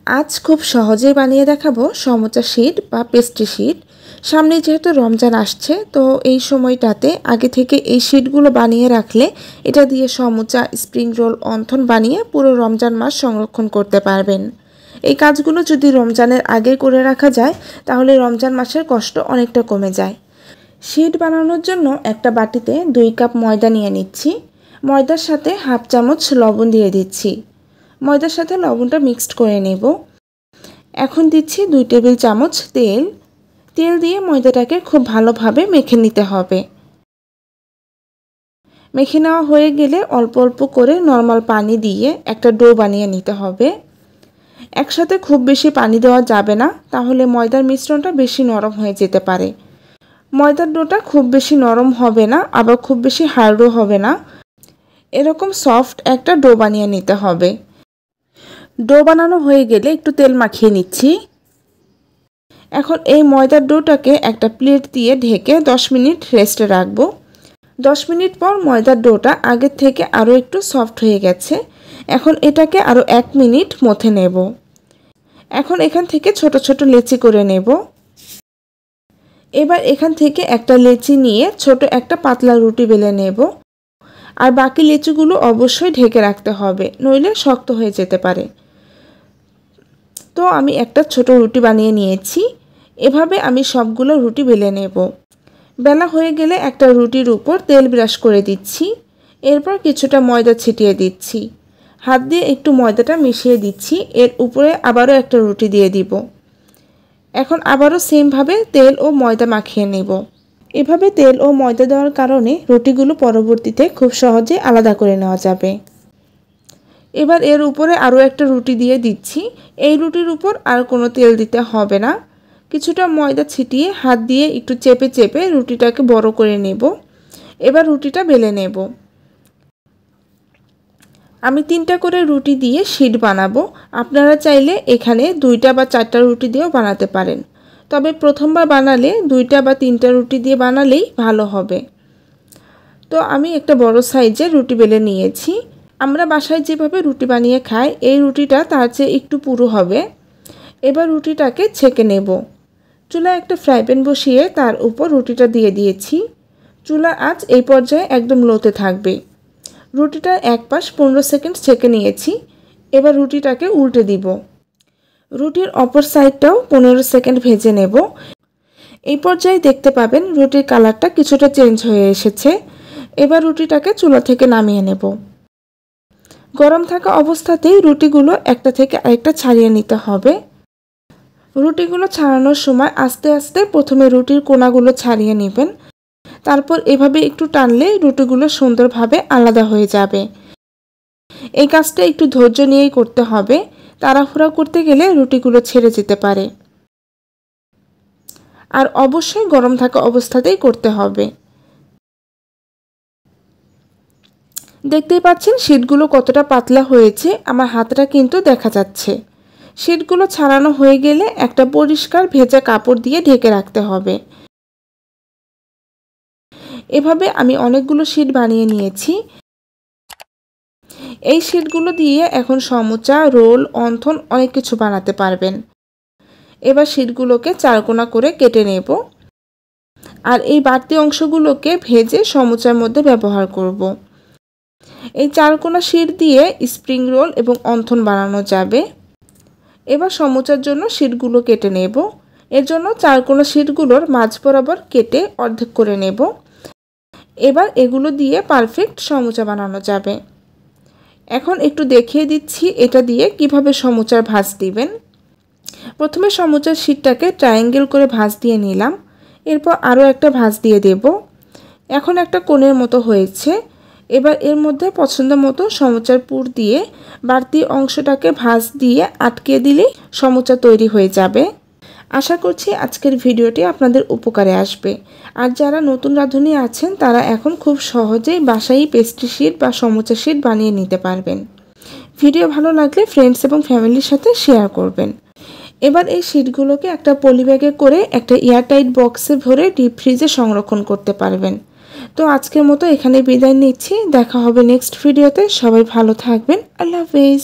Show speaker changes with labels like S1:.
S1: আজ খুব সহজেই বানিয়ে দেখাবো সমোচা শীট বা পেস্ট্রি শীট। সামনে যেহেতু রমজান আসছে, তো এই সময়টাতে আগে থেকে এই শীটগুলো বানিয়ে রাখলে এটা দিয়ে সমোচা, স্প্রিং রোল, অন্থন বানিয়ে পুরো রমজান মাস সংরক্ষণ করতে পারবেন। এই কাজগুলো যদি রমজানের আগে করে রাখা যায় তাহলে রমজান মাসের কষ্ট অনেকটা কমে যায়। শীট বানানোর জন্য একটা বাটিতে 2 কাপ ময়দা নিয়ে নিচ্ছি। ময়দার সাথে হাফ চামচ লবণ দিয়ে দিচ্ছি। ময়দার সাথে লবণটা মিক্সড করে নেব। এখন দিচ্ছি 2 টেবিল চামচ তেল। তেল দিয়ে ময়দাটাকে খুব ভালোভাবে মেখে নিতে হবে। মেখে নেওয়া হয়ে গেলে অল্প অল্প করে নর্মাল পানি দিয়ে একটা ডো বানিয়ে নিতে হবে। একসাথে খুব বেশি পানি দেওয়া যাবে না, তাহলে ময়দার মিশ্রণটা বেশি নরম হয়ে যেতে পারে। ময়দার ডোটা খুব বেশি নরম হবে না, আবার খুব বেশি হার্ডও হবে না। এরকম সফট একটা ডো বানিয়ে নিতে হবে। ডো বানানো হয়ে গেলে একটু তেল মাখিয়ে নিচ্ছি। এখন এই ময়দার ডোটাকে একটা প্লেট দিয়ে ঢেকে 10 মিনিট রেস্টে রাখবো। 10 মিনিট পর ময়দার ডোটা আগের থেকে আরও একটু সফট হয়ে গেছে। এখন এটাকে আরও 1 মিনিট মথে নেব। এখন এখান থেকে ছোট ছোট লেচি করে নেব। এবার এখান থেকে একটা লেচি নিয়ে ছোট একটা পাতলা রুটি বেলে নেব। আর বাকি লেচিগুলো অবশ্যই ঢেকে রাখতে হবে, নইলে শক্ত হয়ে যেতে পারে। তো আমি একটা ছোট রুটি বানিয়ে নিয়েছি। এভাবে আমি সবগুলো রুটি বেলে নেব। বেলা হয়ে গেলে একটা রুটির উপর তেল ব্রাশ করে দিচ্ছি। এরপর কিছুটা ময়দা ছিটিয়ে দিচ্ছি। হাত দিয়ে একটু ময়দাটা মিশিয়ে দিচ্ছি। এর উপরে আবারও একটা রুটি দিয়ে দিব। এখন আবারও সেমভাবে তেল ও ময়দা মাখিয়ে নেব। এভাবে তেল ও ময়দা দেওয়ার কারণে রুটিগুলো পরবর্তীতে খুব সহজে আলাদা করে নেওয়া যাবে। এবার এর উপরে আরও একটা রুটি দিয়ে দিচ্ছি। এই রুটির উপর আর কোনো তেল দিতে হবে না। কিছুটা ময়দা ছিটিয়ে হাত দিয়ে একটু চেপে চেপে রুটিটাকে বড় করে নেব। এবার রুটিটা বেলে নেব। আমি 3টা করে রুটি দিয়ে শীট বানাবো। আপনারা চাইলে এখানে 2টা বা 4টা রুটি দিয়েও বানাতে পারেন, তবে প্রথমবার বানালে 2টা বা 3টা রুটি দিয়ে বানালেই ভালো হবে। তো আমি একটা বড় সাইজের রুটি বেলে নিয়েছি। আমরা বাসায় যেভাবে রুটি বানিয়ে খাই, এই রুটিটা তার চেয়ে একটু পুরু হবে। এবার রুটিটাকে ছেঁকে নেব। চুলায় একটা ফ্রাই প্যান বসিয়ে তার উপর রুটিটা দিয়ে দিয়েছি। চুলার আঁচ এই পর্যায়ে একদম লোতে থাকবে। রুটিটার এক পাশ 15 সেকেন্ড ছেঁকে নিয়েছি। এবার রুটিটাকে উল্টে দিব। রুটির অপর সাইডটাও 15 সেকেন্ড ভেজে নেব। এই পর্যায়ে দেখতে পাবেন রুটির কালারটা কিছুটা চেঞ্জ হয়ে এসেছে। এবার রুটিটাকে চুলা থেকে নামিয়ে নেব। গরম থাকা অবস্থাতেই রুটিগুলো একটা থেকে আরেকটা ছাড়িয়ে নিতে হবে। রুটিগুলো ছাড়ানোর সময় আস্তে আস্তে প্রথমে রুটির কোণাগুলো ছাড়িয়ে নেবেন। তারপর এভাবে একটু টানলে রুটিগুলো সুন্দরভাবে আলাদা হয়ে যাবে। এই কাজটা একটু ধৈর্য নিয়েই করতে হবে। তাড়াহুড়া করতে গেলে রুটিগুলো ছেড়ে যেতে পারে। আর অবশ্যই গরম থাকা অবস্থাতেই করতে হবে। দেখতেই পাচ্ছেন শীটগুলো কতটা পাতলা হয়েছে, আমার হাতটা কিন্তু দেখা যাচ্ছে। শীটগুলো ছাড়ানো হয়ে গেলে একটা পরিষ্কার ভেজা কাপড় দিয়ে ঢেকে রাখতে হবে। এভাবে আমি অনেকগুলো শীট বানিয়ে নিয়েছি। এই শীটগুলো দিয়ে এখন সমোচা, রোল, অন্থন অনেক কিছু বানাতে পারবেন। এবার শীটগুলোকে 4 কোনা করে কেটে নেব। আর এই বাড়তি অংশগুলোকে ভেজে সমোচার মধ্যে ব্যবহার করব। এই 4 কোনা শীট দিয়ে স্প্রিং রোল এবং অন্থন বানানো যাবে। এবার সমোচার জন্য শীটগুলো কেটে নেব। এর জন্য 4 কোনা শীটগুলোর মাঝ বরাবর কেটে অর্ধেক করে নেব। এবার এগুলো দিয়ে পারফেক্ট সমোচা বানানো যাবে। এখন একটু দেখিয়ে দিচ্ছি এটা দিয়ে কিভাবে সমোচার ভাঁজ দিবেন। প্রথমে সমোচার শীটটাকে ট্রায়াঙ্গেল করে ভাঁজ দিয়ে নিলাম। এরপর আরও একটা ভাঁজ দিয়ে দেব। এখন একটা কোণের মতো হয়েছে। এবার এর মধ্যে পছন্দ মতো সমোচার পুর দিয়ে বাড়তি অংশটাকে ভাঁজ দিয়ে আটকে দিলেই সমোচা তৈরি হয়ে যাবে। আশা করছি আজকের ভিডিওটি আপনাদের উপকারে আসবে। আর যারা নতুন রাঁধুনি আছেন তারা এখন খুব সহজেই বাসায় পেস্ট্রি শীট বা সমোচা শীট বানিয়ে নিতে পারবেন। ভিডিও ভালো লাগলে ফ্রেন্ডস এবং ফ্যামিলির সাথে শেয়ার করবেন। এবার এই শীটগুলোকে একটা পলিব্যাগে করে একটা এয়ারটাইট বক্সে ভরে ডিপ ফ্রিজে সংরক্ষণ করতে পারবেন। তো আজকের মতো এখানে বিদায় নিচ্ছি। দেখা হবে নেক্সট ভিডিওতে। সবাই ভালো থাকবেন। আল্লাহ হাফেজ।